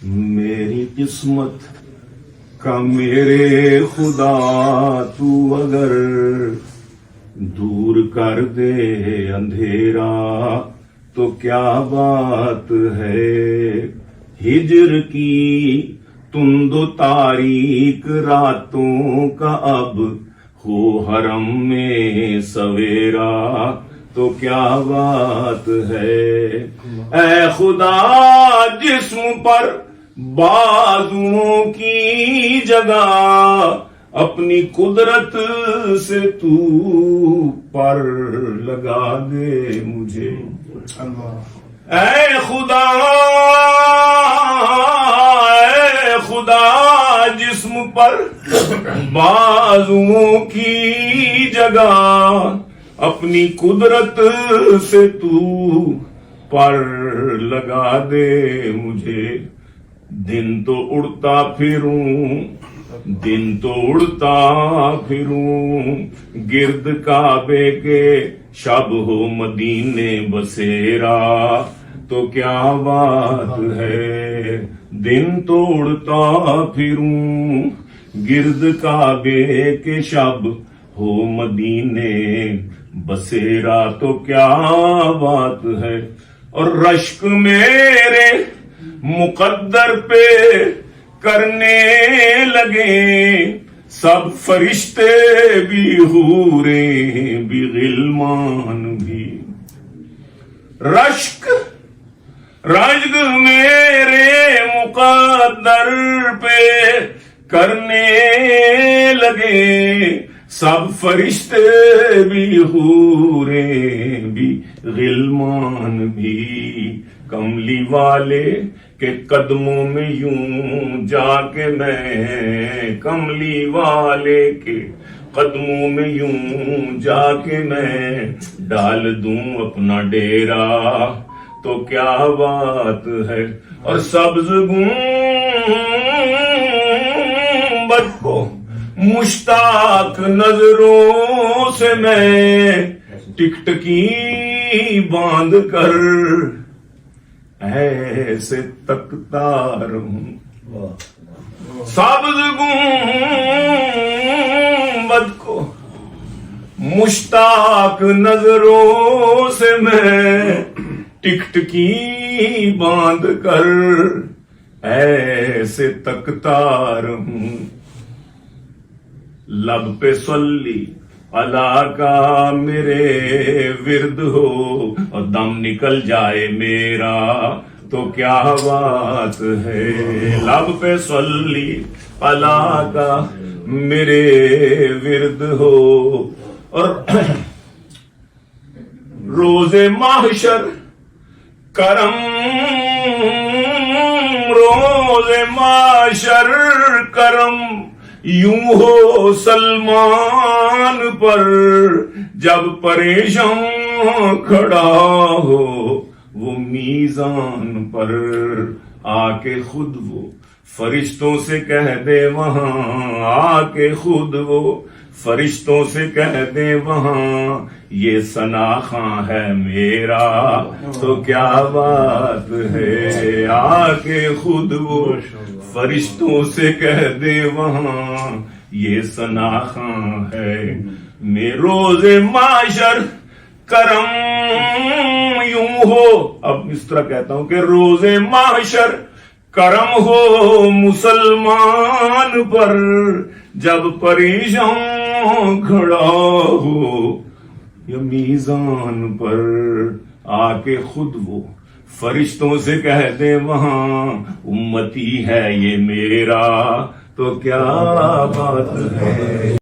میری قسمت کا میرے خدا تو اگر دور کر دے اندھیرا تو کیا بات ہے. ہجر کی تند و تاریک راتوں کا اب ہو حرم میں سویرا تو کیا بات ہے. اے خدا جسم پر بازوؤں کی جگہ اپنی قدرت سے تو پر لگا دے مجھے. اے خدا جسم پر بازوؤں کی جگہ اپنی قدرت سے تو پر لگا دے مجھے. دن تو اڑتا پھروں گرد کعبے کے شب ہو مدینے بسیرا تو کیا بات ہے. دن تو اڑتا پھروں گرد کعبے کے شب ہو مدینے بسیرا تو کیا بات ہے. اور رشک میرے مقدر پہ کرنے لگے سب فرشتے بھی حوریں بھی غلمان بھی. رشک میرے مقدر پہ کرنے لگے سب فرشتے بھی حوریں بھی غلمان بھی. کملی والے کے قدموں میں یوں جا کے میں کملی والے کے قدموں میں یوں جا کے میں ڈال دوں اپنا ڈیرا تو کیا بات ہے. اور سبز گنبد کو مشتاق نظروں سے میں ٹکٹکی باندھ کر ایسے تکتا رہوں. سبز گنبد کو مشتاق نظروں سے میں ٹکٹکی باندھ کر ایسے تکتا رہوں. لب پہ صلی اللہ کا میرے ورد ہو اور دم نکل جائے میرا تو کیا بات ہے. لب پہ صلی اللہ کا میرے ورد ہو. اور روز محشر کرم یوں ہو سلمان پر جب پریشان کھڑا ہو وہ میزان پر. آ کے خود وہ فرشتوں سے کہہ دے وہاں آ کے خود وہ فرشتوں سے کہہ دے وہاں یہ ثنا خاں ہے میرا تو کیا بات ہے. آ کے خود وہ فرشتوں سے کہہ دے وہاں یہ ثنا خاں ہے. میں روز معاشر کرم یوں ہو. اب اس طرح کہتا ہوں کہ روز معاشر کرم ہو مسلمان پر جب پریشان کھڑا ہو یا میزان پر. آ کے خود وہ فرشتوں سے کہہ دے وہاں امتی ہے یہ میرا تو کیا بات ہے.